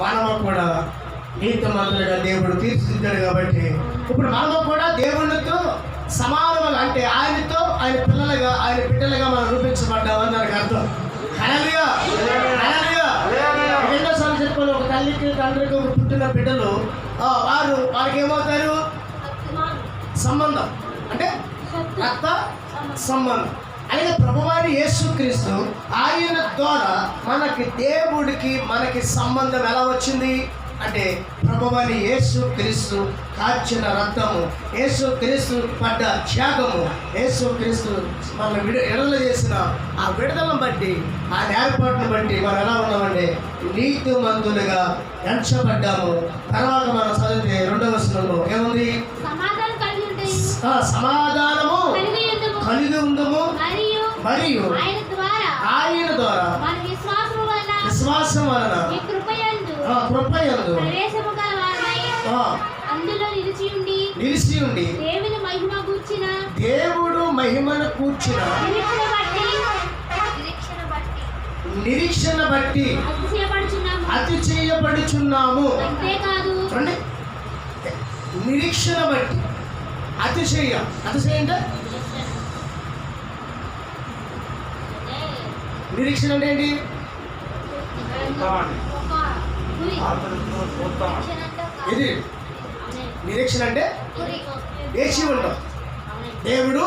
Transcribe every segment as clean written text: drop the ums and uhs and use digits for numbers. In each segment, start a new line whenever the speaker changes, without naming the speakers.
మనము కూడా నీతిమంతులుగా దేవుడు తీర్చిదిద్దాడు. కాబట్టి ఇప్పుడు మనము కూడా దేవునితో సమానముగా, అంటే ఆయనతో ఆయన పిల్లలుగా, ఆయన బిడ్డలుగా మనం రూపించబడ్డామని దానికి అర్థం. హల్లెలూయా, హల్లెలూయా. ఎన్నోసార్లు చెప్పుకోవాలి, ఒక తల్లికి తండ్రికి ఒక పుట్టిన బిడ్డలు వారికి ఏమవుతారు? సంబంధం, అంటే రక్త సంబంధం. అలాగే ప్రభువారి యేసుక్రీస్తు, ఆయన ద్వారా మనకి దేవుడికి మనకి సంబంధం ఎలా వచ్చింది అంటే ప్రభువారి యేసుక్రీస్తు కార్చిన రక్తము, యేసుక్రీస్తు పడ్డ త్యాగము, యేసుక్రీస్తు మన విడుదల చేసిన ఆ విడుదలను బట్టి, ఆ ఏర్పాటును బట్టి మనం ఎలా ఉన్నామంటే నీతిమంతులుగా ఎంచబడ్డాము. తర్వాత మనం చదివితే 2వ వచనంలో ఏముంది? సమాధానము కలిగి ఉందము మరియు ఆయన ద్వారా విశ్వాసం వలన కృపయందు నిలిచి ఉండి దేవుడు మహిమను కూర్చిన నిరీక్షణ బట్టి అతిశయపడుచున్నాము. నిరీక్షణ బట్టి అతిశయం అంటే నిరీక్షణ అంటే ఏంటి? ఇది నిరీక్షణ అంటే వేచి ఉంటాం. దేవుడు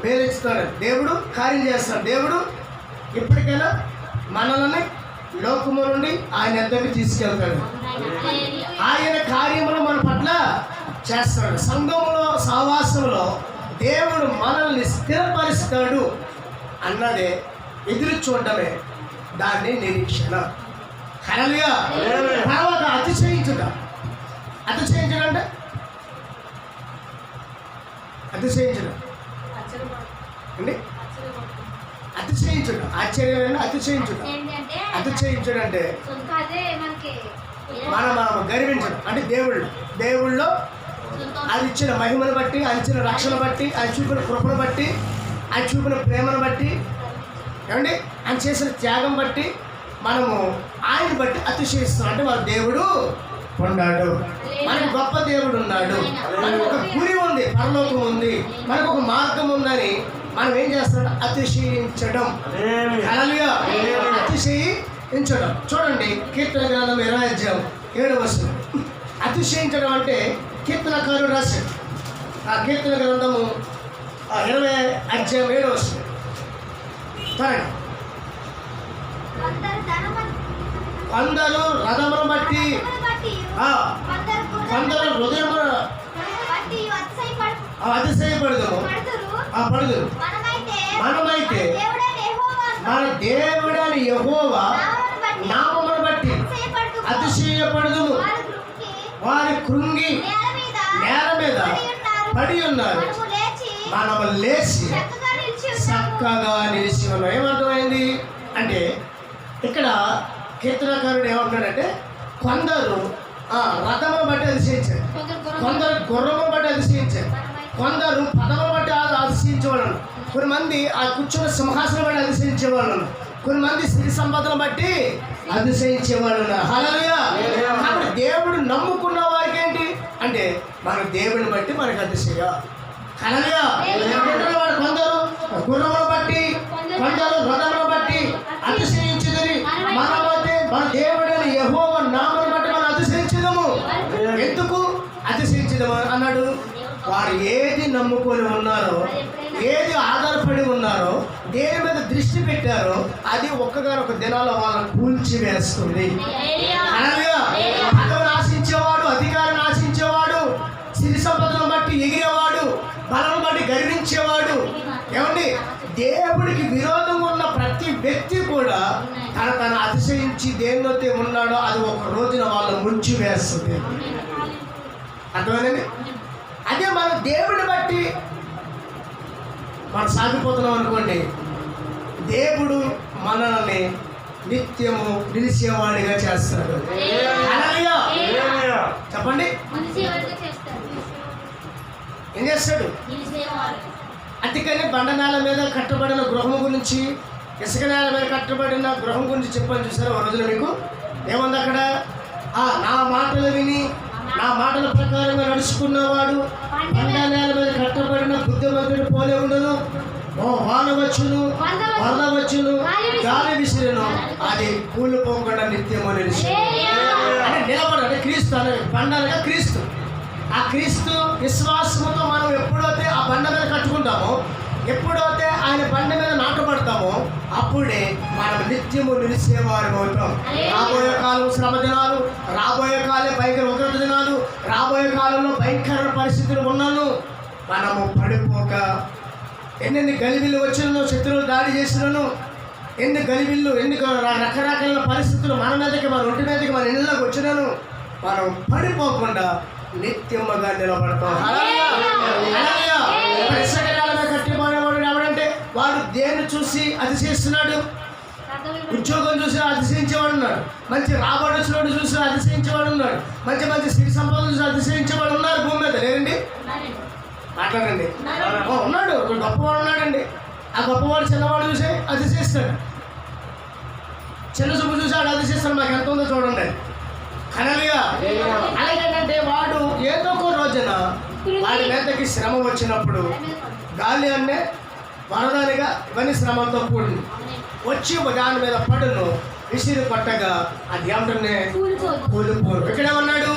మేలిస్తాడు, దేవుడు కార్యం చేస్తాడు, దేవుడు ఎప్పటికైనా మనల్ని లోకము నుండి ఆయన ఎద్దరికి తీసుకెళ్తాడు. ఆయన కార్యములు మన పట్ల చేస్తాడు. సంఘములో సహవాసంలో దేవుడు మనల్ని స్థిరపరుస్తాడు అన్నదే ఎదురు చూడటమే దాన్ని నిరీక్షణ. హల్లెలూయా. తర్వాత అతిశయించడం అంటే అతిశయించడం అండి, అతిశయించడం, ఆశ్చర్యమైన అతిశయించడం. అతిశయించడం అంటే మనం గర్వించడం. అంటే దేవుళ్ళో అది ఇచ్చిన మహిమను బట్టి, ఆయన ఇచ్చిన రక్షణ బట్టి, ఆయన చూపిన కృపను బట్టి, ఆయన చూపిన ప్రేమను బట్టి, ఏమండి ఆయన చేసిన త్యాగం బట్టి మనము ఆయన బట్టి అతిశయిస్తున్నాం. అంటే మన దేవుడు ఉన్నాడు, మనకు గొప్ప దేవుడు ఉన్నాడు, మనకు ఒక గురి ఉంది, పరలోకం ఉంది, మనకు ఒక మార్గం ఉందని మనం ఏం చేస్తాం? అతిశయించడం. హల్లెలూయా, అతిశయించడం. చూడండి కీర్తన గ్రంథం 20వ వచనం. అతిశయించడం అంటే కీర్తనకారుడు రాశాడు. ఆ కీర్తన గ్రంథము 20వ వచనం. కొందరు రథమును బట్టి, కొందరు హృదయమును అతిశయపడదు. మనమైతే మన దేవుడని యెహోవా నామమును బట్టి అతిశయపడదు. వారి కృంగి నేల మీద పడి ఉన్నారు, మనము లేచి చక్కగా నిలిచి ఉన్నాం. ఏమర్థమైంది అంటే ఇక్కడ కీర్తనకారుడు ఏమంటాడంటే కొందరు రథమును బట్టి అతిశయించారు, కొందరు గుర్రమును బట్టి అతిశయించారు, కొందరు పదమును బట్టి అతిశయించేవాళ్ళు, కొంతమంది ఆ కూర్చున్న సింహాసనం బట్టి అతిశయించేవాళ్ళు, కొంతమంది సిరి సంపదను బట్టి అతిశయించేవాళ్ళు. హల్లెలూయా. కాబట్టి దేవుడు నమ్ముకున్న వారికి ఏంటి అంటే మన దేవుడిని బట్టి మనకు అతిశయ. హల్లెలూయా. కొందరు గుర్రమును బట్టి, కొందరు రథమును బట్టి అతిశయించుదని, మనమైతే మన దేవుడని యెహోవా నామమును బట్టి మనం అతిశయించుదాము. ఎందుకు అతిశయించుదాము అన్నాడు? వారు ఏది నమ్ముకొని ఉన్నారో, ఏది ఆధారపడి ఉన్నారో, దేని మీద దృష్టి పెట్టారో అది ఒక్కగానొక దినాల్లో వాళ్ళని కూల్చివేస్తుంది. పదవిని ఆశించేవాడు, అధికారాన్ని ఆశించేవాడు, సిరి సంపదలను బట్టి ఎగిరేవాడు, బలం బట్టి గర్వించేవాడు, ఏమండి దేవుడికి విరోధంగా ఉన్న ప్రతి వ్యక్తి కూడా తన అతిశయించి దేనిలోతే ఉన్నాడో అది ఒక రోజున వాళ్ళు ముంచి వేస్తుంది. అర్థమైందండి? అదే మన దేవుడిని బట్టి మనం సాగిపోతున్నాం అనుకోండి, దేవుడు మనల్ని నిత్యము నిలిచేవాడిగా చేస్తాడు. చెప్పండి, ఏం చేస్తాడు? అందుకని బండ నేల మీద కట్టబడిన గృహం గురించి, ఇసుక నేల మీద కట్టబడిన గృహం గురించి చెప్పని చూసారు ఒక రోజున మీకు. ఏముంది అక్కడ? నా మాటలు విని నా మాటల ప్రకారంగా నడుచుకున్నవాడు బండ నేల మీద కట్టబడిన బుద్ధిమంతుడు పోలే ఉండను. వాన వచ్చును, వరద వచ్చును, గాలి విసిరును, అది కూలిపోకుండా నిత్యము నిలిచి అంటే నిలబడాలి. క్రీస్తు అనే బండలుగా క్రీస్తు. ఆ క్రీస్తు విశ్వాసంతో మనం ఎప్పుడైతే ఆ బండ మీద కట్టుకుంటామో, ఎప్పుడైతే ఆయన బండ మీద నాటబడతామో, అప్పుడే మనం నిత్యము నిలిచేవారు అవుతాం. రాబోయే కాలం శ్రమ దినాలు, రాబోయే కాలం భయంకర ఉగ్రత దినాలు, రాబోయే కాలంలో భయంకర పరిస్థితులు ఉన్నాను. మనము పడిపోక ఎన్ని గలిబిల్లు వచ్చినను, శత్రువులు దాడి చేసినను, ఎన్ని గలిబిల్లు, ఎన్ని రకరకాల పరిస్థితులు మన మీదకి, మన ఒంటి మీదకి, మన ఇళ్ళకి వచ్చినను, మనం పడిపోకుండా నిత్యముగా నిలబడతాం. కట్టిపోయినవాడు ఎవడంటే వాడు దేన్ని చూసి అతిశయిస్తున్నాడు? ఉద్యోగం చూసి అతిశయించేవాడు ఉన్నాడు, మంచి రాబడి వచ్చినోడు చూసి అతిశయించేవాడు ఉన్నాడు, మంచి మంచి సిరి సంపద చూసి అతిశయించేవాడు ఉన్నారు భూమి మీద. లేరండి? మాట్లాడండి. ఉన్నాడు, గొప్పవాడు ఉన్నాడండి. ఆ గొప్పవాడు చిన్నవాడు చూసి అతిశయిస్తాడు, చిన్న చూపు చూసి వాడు అతిశయిస్తాడు. మాకు ఎంత ఉందో చూడండి. హల్లెలూయా. అలాగేంటంటే వాడు ఏదో ఒక రోజున వాడి మీదకి శ్రమ వచ్చినప్పుడు, గాలి అనే వరదానిగా ఇవన్నీ శ్రమతో కూడింది, వచ్చి దాని మీద పడును, విసిరి కొట్టగా అది ఏమంటే కూలిపోరు. ఇక్కడేమన్నాడు?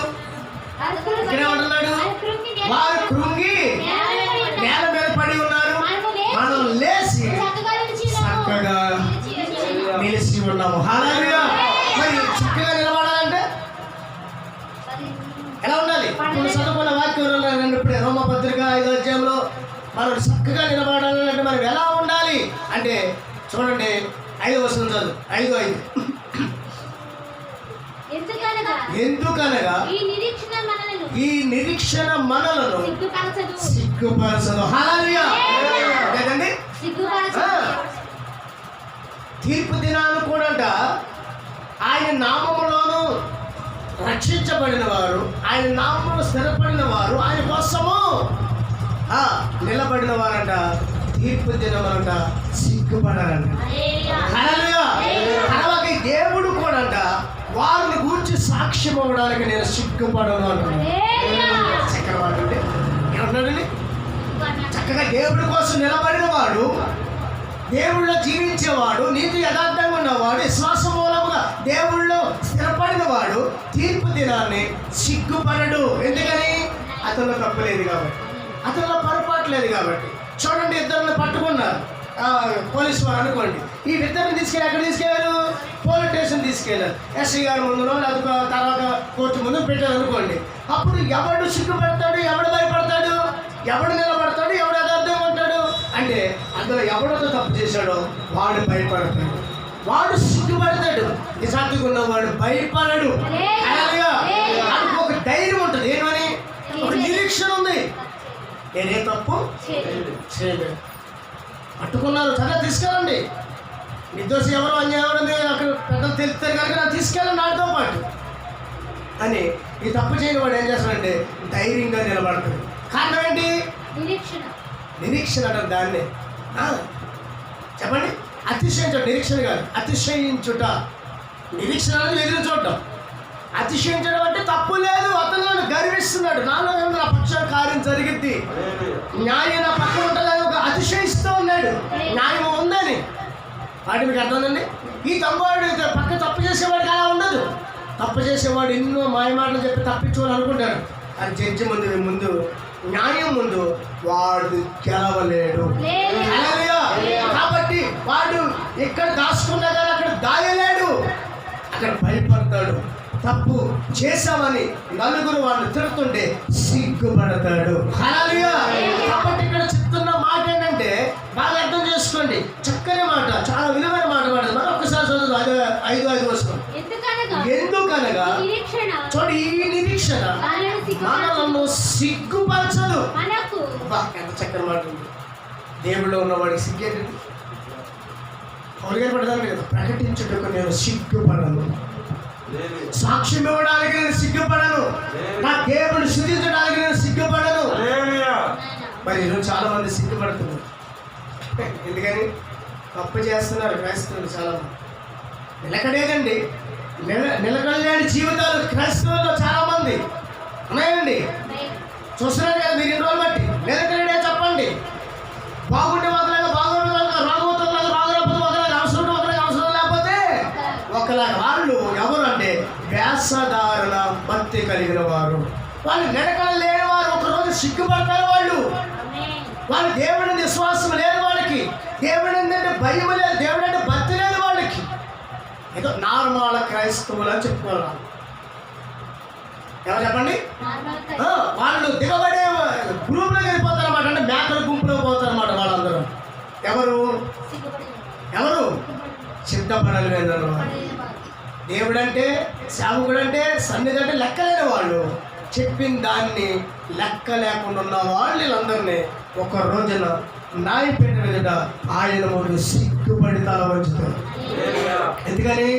వారు కృంగి నేల మీద పడి ఉన్నారు, మనం లేచి చక్కగా నిలిచి ఉన్నాము. హల్లెలూయా. మరి చక్కగా నిలబడాలంటే ఎలా ఉండాలి? ఇప్పుడు చదువుకున్న వాక్యం ఇప్పుడే రోమపత్రిక 5వ అధ్యాయంలో మనం చక్కగా నిలబడాలంటే మనం ఎలా ఉండాలి అంటే చూడండి, 5వ వచనం చదువు. 5:5 ఎందుకనగా ఈ నిరీక్షణ మనలను సిగ్గుపరచదు. హల్లెలూయా. లేదండి, తీర్పు దినాలు కూడా ఆయన నామములోను రక్షించబడిన వారు, ఆయన నామములో స్థిరపడిన వారు, ఆయన కోసము నిలబడిన వారంట తీర్పు దినమంట సిగ్గుపడారంట. హల్లెలూయా. అలాగే దేవుడు కూడా వారిని గూర్చి సాక్ష్యం అవ్వడానికి నేను సిగ్గుపడను అంటున్నాను. చక్రవాడు ఏమన్నాడండి? చక్కగా దేవుడి కోసం నిలబడిన వాడు, దేవుళ్ళో జీవించేవాడు, నీతి యథార్థంగా ఉన్నవాడు, విశ్వాస మూలముగా దేవుళ్ళో స్థిరపడిన వాడు తీర్పు దినాన్ని సిగ్గుపడడు. ఎందుకని? అతనిలో తప్పులేదు కాబట్టి, అతనిలో పొరపాటు లేదు కాబట్టి. చూడండి, ఇద్దరిని పట్టుకున్నారు పోలీసు వారు అనుకోండి. ఈ ఇద్దరిని తీసుకెళ్ళి ఎక్కడ తీసుకెళ్ళారు? పోలీస్ స్టేషన్ తీసుకెళ్ళారు. ఎస్ఐ గారి ముందులో లేదా తర్వాత కోర్టు ముందు పెట్టారు అనుకోండి. అప్పుడు ఎవడు సిగ్గుపడతాడు? ఎవడు భయపడతాడు? ఎవడు నిలబడతాడు? ఎవడు యథార్థంగా ఉంటాడు? అంటే అందులో ఎవడో తప్పు చేశాడో వాడు భయపడతాడు, వాడు సిగ్గుపడతాడు. నిజానికి ఉన్నవాడు భయపడడు. అలాగా వాడికి ఒక ధైర్యం ఉంటుంది. ఏమని? ఒక నిరీక్షణ ఉంది, నేనే తప్పు చేయలేదు. పట్టుకున్నారు, సరే తీసుకెళ్ళండి, నిర్దోషి ఎవరో అన్యాయం అక్కడ పెద్దలు తెలుస్తారు కనుక నాకు తీసుకెళ్ళండి నాతో పాటు అని. ఈ తప్పు చేయని వాడు ఏం చేస్తాడంటే ధైర్యంగా నిలబడతాడు. కారణం ఏంటి? నిరీక్షణ అంటారు దాన్ని. చెప్పండి, అతిశయించడం నిరీక్షణ కాదు, అతిశయించుట. నిరీక్షణ అనేది ఎదురు చూడటం. అతిశయించడం అంటే తప్పు లేదు, అతను నన్ను గర్విస్తున్నాడు, నాలో ఏమో నా పక్షాన కార్యం జరిగింది, న్యాయం నా పక్కన ఉంటుంది అని ఒక అతిశయిస్తూ ఉన్నాడు, న్యాయం ఉందని. వాటి మీకు అర్థమైందండి? ఈ తమ్ముడు పక్క తప్పు చేసేవాడికి అలా ఉండదు. తప్పు చేసేవాడు ఎన్నో మాయమాటలు చెప్పి తప్పించుకోవాలి అనుకుంటాడు, అది జడ్జి ముందు న్యాయం ముందు వాడు గెలవలేడు. కాబట్టి వాడు ఎక్కడ దాచుకున్నా కానీ అక్కడ దాయలేడు, అక్కడ భయపడతాడు. తప్పు చేశామని నలుగురు వాళ్ళు తిరుగుతుంటే సిగ్గుపడతాడు. హల్లెలూయా. కాబట్టి ఇక్కడ చెప్తున్న మాట ఏంటంటే బాగా అర్థం చేసుకోండి, చక్కని మాట, చాలా విలువైన మాట. మనం ఒక్కసారి చదువు 5:5 వస్తుంది. ఎందుకనగా చూడు, ఈ నిరీక్షణ మనలను సిగ్గుపరచదు. ఎంత చక్కని మాట ఉంది. దేవుళ్ళు ఉన్నవాడికి సిగ్గేంటి? పడతాను కదా, ప్రకటించుటకు నేను సిగ్గుపడను, సాక్ష్యం ఇవ్వడానికి నేను సిగ్గుపడను, నా దేవుని స్తుతించడానికి నేను సిగ్గుపడను. మరి ఈరోజు చాలా మంది సిగ్గుపడుతున్నారు. ఎందుకని? తప్పు చేస్తున్నారు క్రైస్తవులు చాలా మంది. నిలకడేదండి, నిలకడలేని జీవితాలు క్రైస్తవుల్లో చాలా మంది ఉన్నాయండి. చూస్తున్నారు కదా మీరు ఇన్ని రోజులు బట్టి. లేదంటే చెప్పండి, బాగుండే ఒకలాగా, బాగుండే ఒకలాగా, రోగవతులాగా, రోగరాకపోతే ఒకలాగా, అవసరం ఒకలాగా, అవసరం లేకపోతే ఒకలాగా. వాళ్ళు ఎవరు అంటే వేషధారణ భక్తి కలిగిన వారు. వాళ్ళు నడకలు లేని వారు. ఒకరోజు సిగ్గుపడతారు వాళ్ళు దేవుడిని విశ్వాసం లేదు వాళ్ళకి. దేవుడు ఏంటంటే భయం లేదు, దేవుడు అంటే భక్తి లేదు వాళ్ళకి. ఏదో నార్మల్ క్రైస్తవులు అని చెప్పుకోవాలి. ఎవరు చెప్పండి? వాళ్ళు దిగబడే గ్రూప్లోకి వెళ్ళిపోతారు అన్నమాట. అంటే మేకల గుంపులో పోతారు అన్నమాట వాళ్ళందరూ. ఎవరు ఎవరు సిద్ధపడాలి వేదన. దేవుడు అంటే, సేవకుడు అంటే, సన్నిధి అంటే లెక్కలేని వాళ్ళు. చెప్పిన దాన్ని లెక్క లేకుండా ఉన్న వాళ్ళు వీళ్ళందరినీ ఒక రోజున నాయపేట ఎదుట ఆయన ముందు సిగ్గుపడి తల వంచుతారు. ఎందుకని?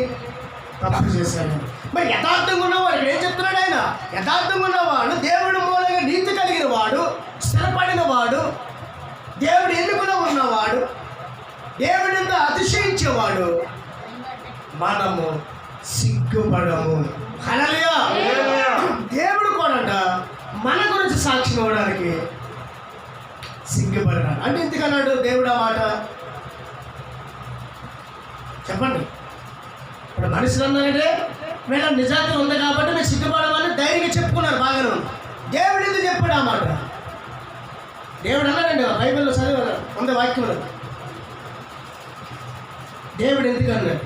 తప్పు చేశాను. మరి యథార్థంగా ఉన్నవాడు ఇక్కడ ఏం చెప్తున్నాడు ఆయన? యథార్థంగా ఉన్నవాడు, దేవుడు మూలంగా నీతి కలిగిన వాడు, స్థిరపడిన వాడు, దేవుడు ఎన్నుకుని ఉన్నవాడు, దేవుడితో అతిశయించేవాడు, మనము సిగ్గుపడము. హల్లెలూయా. దేవుడు కూడా మన గురించి సాక్షి ఇవ్వడానికి సిగ్గుపడినాడు. అంటే ఎందుకన్నాడు దేవుడు ఆ మాట? చెప్పండి. ఇప్పుడు మనుషులు అన్నారంటే వీళ్ళ నిజాయితీ ఉంది కాబట్టి మీరు సిగ్గుపడమని ధైర్యంగా చెప్పుకున్నారు, బాగానే ఉంది. దేవుడు ఎందుకు చెప్పాడు ఆ మాట? దేవుడు అన్నాడండి, బైబిల్లో చదివారు ఉంది వాక్యంలో. దేవుడు ఎందుకు అన్నాడు?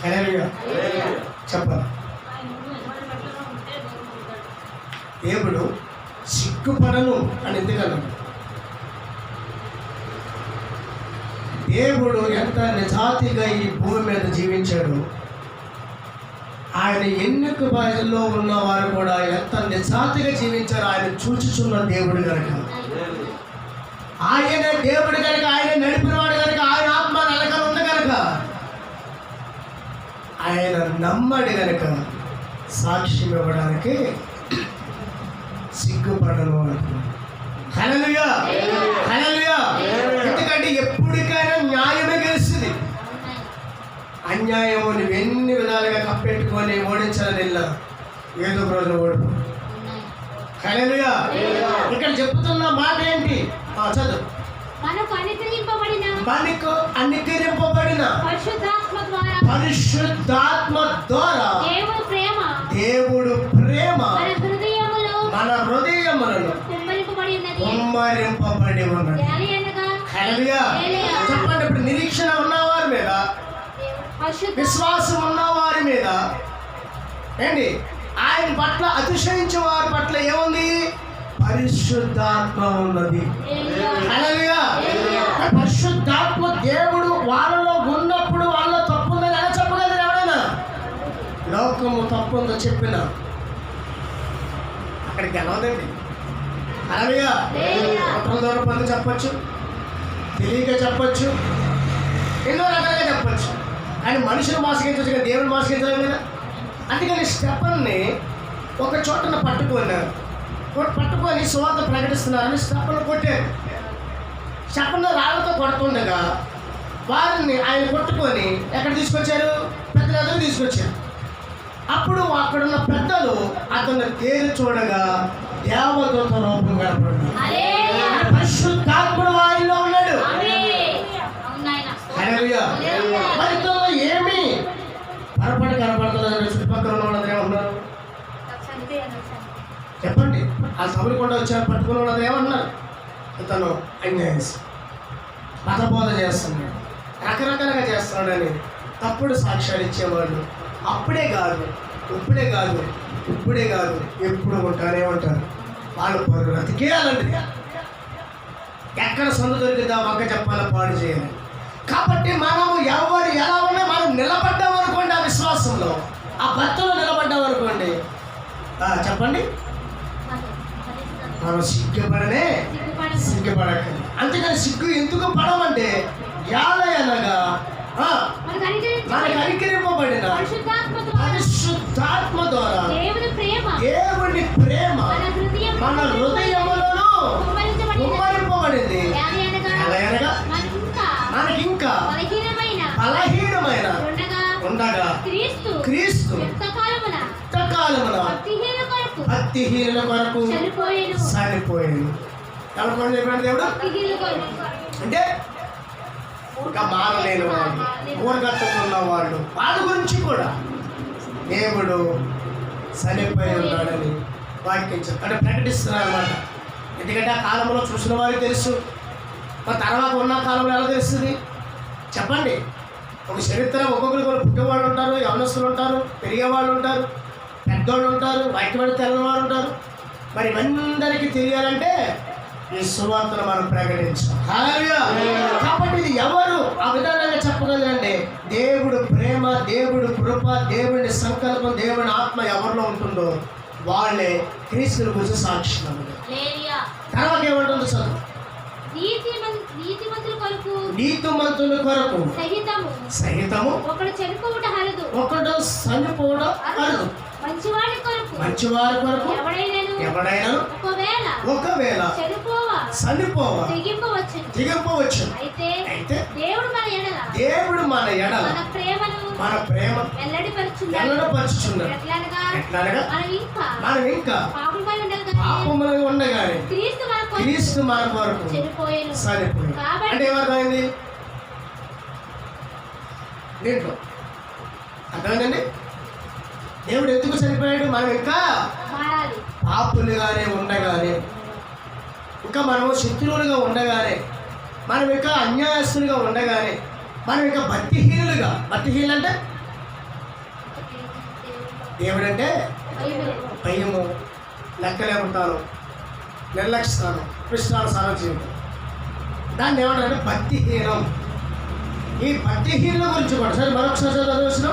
హల్లెలూయా చెప్పాలి. దేవుడు సిగ్గుపడను అని ఎందుకన్నాడు? దేవుడు ఎంత నిజాతిగా ఈ భూమి మీద జీవించాడు. ఆయన ఎన్నిక బాధల్లో ఉన్నవారు కూడా ఎంత నిజాతిగా జీవించారు ఆయన చూచుచున్న దేవుడు కనుక, ఆయన దేవుడు కనుక, ఆయన నడిపినవాడు కనుక, ఆయన ఆత్మ నలకలు ఉంది కనుక, ఆయన నమ్మడి కనుక సాక్ష్యం ఇవ్వడానికి సిగ్గుపడను అంటున్నాడు. హల్లెలూయా హల్లెలూయా. ఎందుకంటే ఎప్పటికైనా న్యాయమే గెలుస్తుంది. అన్యాయము నువ్వు ఎన్ని విధాలుగా కప్పెట్టుకొని ఓడించాలని ఏదో ఒక రోజు ఓడిపో. హల్లెలూయా. ఇక్కడ చెప్తున్న మాట ఏంటి? చదువు. మనకు అనుగ్రహింపబడిన పరిశుద్ధాత్మ ద్వారా దేవుడు ప్రేమ మన హృదయములను కుమ్మరింపబడి ఉన్నది. హల్లెలూయా. చెప్పండి. ఇప్పుడు నిరీక్షణ ఉన్నవారి మీద, విశ్వాసం ఉన్నవారి మీద ఏంటి? ఆయన పట్ల అతిశయించే వారి పట్ల ఏముంది? పరిశుద్ధాత్మ ఉన్నది. హల్లెలూయా. పరిశుద్ధాత్మ దేవుడు వాళ్ళలో ఉన్నప్పుడు వాళ్ళ తప్పు ఉందని ఎలా చెప్పగలరు ఎవరైనా? లోకము తప్పు ఉందో చెప్పిన అక్కడికి గెలవదండి. హల్లెలూయా. కుట్రల ద్వారా పనులు చెప్పచ్చు, తెలియక చెప్పచ్చు, ఎన్నో రకాలుగా చెప్పచ్చు. కానీ మనుషులు మోసగించవచ్చు కానీ దేవుని మోసగించలేదు కదా. అందుకని స్టెఫన్ని ఒక చోటన పట్టుకొని సువార్త ప్రకటిస్తున్నారని స్టెఫన్ను కొట్టారు. స్టెఫన్ను రాళ్ళతో కొడుతుండగా వారిని ఆయన కొట్టుకొని ఎక్కడ తీసుకొచ్చారు? పెద్దలు తీసుకొచ్చారు. అప్పుడు అక్కడున్న పెద్దలు అతన్ని తేరి చూడగా దేవదూత రూపం కనపడింది. పరిశుద్ధాత్ముడు వారిలో ఉన్నాడు. హల్లెలూయా. వారితో ఏమి పొరపాటు కనపడుతుంది? చుట్టుపక్కల ఉన్న వాళ్ళందరూ ఏమన్నారు చెప్పండి? ఆ సభలు వచ్చారు పట్టుకున్న వాళ్ళందరూ ఏమన్నారు? ఇతను అన్యాయం మతబోధ చేస్తున్నాడు, రకరకాలుగా చేస్తున్నాడని తప్పుడు సాక్ష్యాలు ఇచ్చేవాళ్ళు అప్పుడే కాదు ఇప్పుడే కాదు ఎప్పుడు ఉంటారే ఉంటారు. వాళ్ళు బ్రతికేయాలండి. ఎక్కడ సొంత దొరికిందా మగ్గ చెప్పాలా, పాడు చేయాలి. కాబట్టి మనము ఎవరు ఎలా ఉన్నా మనం నిలబడ్డాం అనుకోండి, ఆ విశ్వాసంలో ఆ భక్తులు నిలబడ్డాం అనుకోండి, చెప్పండి మనం సిగ్గుపడకండి. అంతేకాని సిగ్గు ఎందుకు పడమంటే యాలయనగా మనకు అనుగ్రహింపబడిన పరిశుద్ధాత్మ ద్వారా దేవుని ప్రేమ మన హృదయములను కుమ్మరింపబడింది. మనకింకా బలహీనమైన ఉండగా క్రీస్తు భక్తిహీనుల కొరకు చనిపోయాను. ఎవరి కొరకు చెప్పాడు దేవుడు? అంటే ఇంకా మారలేని వాళ్ళు, ఊరగట్టుకున్న వాళ్ళు, వాళ్ళ గురించి కూడా దేవుడు చనిపోయి ఉన్నాడని వాక్యించారు అంటే ప్రకటిస్తున్నారు అన్నమాట. ఎందుకంటే ఆ కాలంలో చూసిన వారికి తెలుసు, మరి తర్వాత ఉన్న కాలంలో ఎలా తెలుస్తుంది చెప్పండి? ఒక చరిత్ర ఒక్కొక్కరు కూడా పుట్టేవాళ్ళు ఉంటారు, యవనస్తులు ఉంటారు, పెరిగేవాళ్ళు ఉంటారు, పెద్దోళ్ళు ఉంటారు, బయటపడి తెల్లవాళ్ళు ఉంటారు. మరి ఇవందరికీ తెలియాలంటే ఈ సువార్తను మనం ప్రకటించాం. హల్లెలూయా. కాబట్టి ఇది ఎవరు ఆ విధానంగా చెప్పగలంటే దేవుడు ప్రేమ, దేవుడు కృప, దేవుడి సంకల్పం, దేవుడి ఆత్మ ఎవరిలో ఉంటుందో వాళ్ళే క్రీస్తుని గురించి సాక్ష్యం. తర్వాత ఏమంటుందో చదువు. నీతిమంతుల కొరకు సహితము ఒకడు చనిపోవడం అరుదు. మంచివారి కొరకు ఎవడైనా ఒకవేళ చనిపోవ తెగింపవచ్చు. అయితే దేవుడు మన ఎడల మన ప్రేమ వెల్లడిపరచుచున్నాడు. ఎట్లనగా మనం ఇంకా పాపములో ఉండగానే క్రీస్తు మన కొరకు చనిపోయాను. అంటే ఏమర్థమైంది దీంట్లో? అర్థమైందండి? దేవుడు ఎందుకు చనిపోయాడు? మనం ఇంకా పాపులుగానే ఉండగానే, ఇంకా మనము శత్రువులుగా ఉండగానే, మనం ఇంకా అన్యాయస్తులుగా ఉండగానే, మనం ఇంకా భక్తిహీనులు అంటే దేవుడంటే భయము, లెక్కలే ఉంటాను, నిర్లక్ష్యాలు, కృష్ణానుసారం జీవితం, దాన్ని ఏమంటారంటే భక్తిహీనం. ఈ భక్తిహీనుల గురించి కూడా సరే మరొకసారి చదవచ్చును.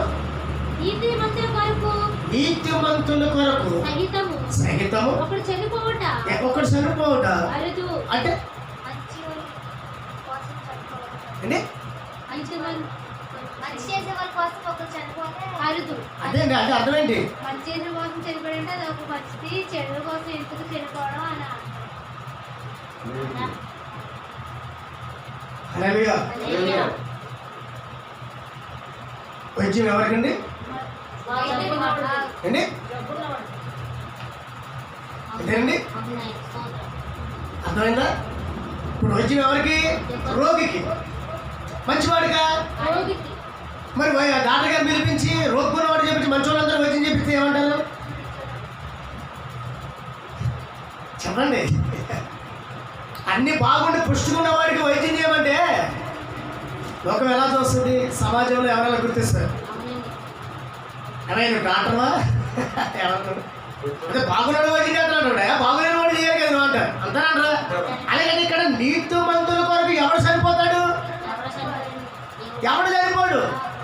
నీతిమంతుల కొరకు సహితము ఒకడు చనిపోవట అంటే అదే అంటే అర్థమేంటి?
మంచి చేసిన కోసం చనిపోయాడంటే అది ఒక మంచిది, చెడు కోసం ఎందుకు చనిపోవడం అని.
వైద్యం ఎవరికండి? అండి ఇదేనండి అర్థమైందా? ఇప్పుడు వైద్యం ఎవరికి? రోగికి. మంచివాడిగా మరి డాక్టర్ గారు పిలిపించి రోగున్నవాడు చెప్పించి మంచి వాళ్ళందరూ వైద్యం చెప్పించి ఏమంటారు చెప్పండి? అన్ని బాగుండి పుష్టికున్న వాడికి వైద్యం చేయమంటే లోకం ఎలా చూస్తుంది? సమాజంలో ఎవరైనా గుర్తిస్తారు? అదే నువ్వు డాక్టర్వా ఏమంటారు? అంటే బాగున్నాడు వైద్యం చేస్తున్నాడు, బాగులేని వాడు చేయాలి కదా అంటారు, అంటారా? అలాగే ఇక్కడ నీతిమంతుల కొరకు ఎవడు చనిపోతాడు? ఎవడు చనిపోడు.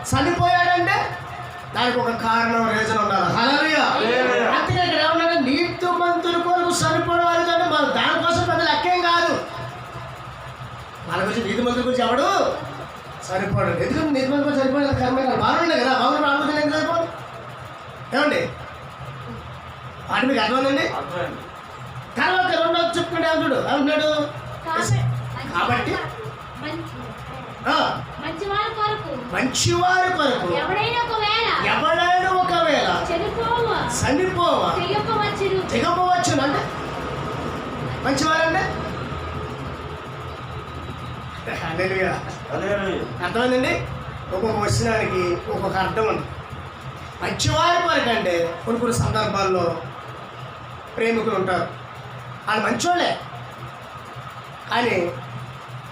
చనిపోయాడంటే దానికి ఒక కారణం, రీజన్ ఉండాలి. హల్లెలూయా. అందుకే ఇక్కడ ఏమన్నా నీతిమంతుల కొరకు చనిపోవడం వారికంటే మన దానికోసం పెద్ద లెక్కేం కాదు. మన గురించి నీతిమంతుల గురించి ఎవడు సరిపోడు. ఎందుకంటే నీతిమంతులు సరిపోయిన కర్మ బాగుండే కదా, బాగున్న ఆలోచన ఏం సరిపోదు ఏమండి? వాటి మీకు అర్థమైందండి? తర్వాత రెండోది చెప్పుకుంటే చూడు ఏమంటున్నాడు? కాబట్టి మంచివారి కొరకు ఎవడైనా ఒకవేళ చనిపోవ తెగపవచ్చు. అంటే మంచివారంటే అర్థమైందండి? ఒక్కొక్క వచనానికి ఒక్కొక్క అర్థం ఉంది. మంచివారి కొరకు అంటే కొన్ని సందర్భాల్లో ప్రేమికులు ఉంటారు, వాళ్ళు మంచోళ్ళే, కానీ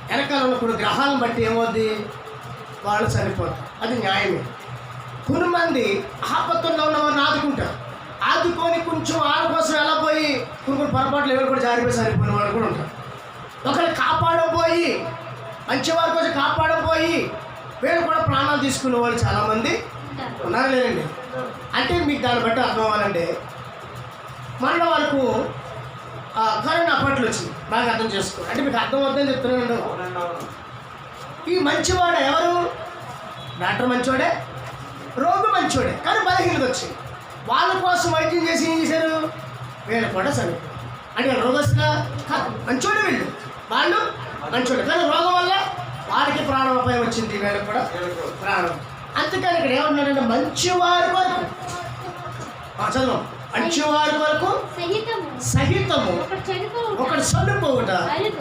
వెనకాల ఉన్న కొన్ని గ్రహాలను బట్టి ఏమవుద్ది, వాళ్ళు చనిపోతారు. అది న్యాయమే. కొంతమంది ఆపత్తుల్లో ఉన్నవారిని ఆదుకుంటారు, ఆదుకొని కొంచెం వాళ్ళ కోసం ఎలా పోయి కొన్ని పొరపాట్లు ఎవరు కూడా జారిపోయి సరిపోయిన వాళ్ళు కూడా ఉంటారు. ఒకరు కాపాడబోయి మంచివారి కోసం కాపాడబోయి వీళ్ళు కూడా ప్రాణాలు తీసుకునే వాళ్ళు చాలామంది ఉన్నారు లేదండి? అంటే మీకు దాన్ని బట్టి అర్థం అవ్వాలంటే మన వరకు కరోనా అప్పట్లో వచ్చింది, బాగా అర్థం చేసుకో. అంటే మీకు అర్థం అవుతుందని చెప్తున్నాను. ఈ మంచివాడు ఎవరు? డాక్టర్ మంచివాడే, రోగి మంచివాడే, కానీ బలహీనత వచ్చింది. వాళ్ళ కోసం వైద్యం చేసి ఏం చేశారు? వీళ్ళు కూడా చనిపోయారు. అంటే రోగస్తుగా మంచివాడే, వీళ్ళు వాళ్ళు మంచివాడు, కానీ రోగం వల్ల వాడికి ప్రాణాపాయం వచ్చింది, వీళ్ళకి కూడా ప్రాణం. అందుకని ఇక్కడ ఏమన్నాడంటే మంచివారి వరకు చదువు, మంచివారి వరకు
సహితము
సహితము
ఒకడు చనిపోవుట
ఒకడు చనిపోవుట
అరుదు.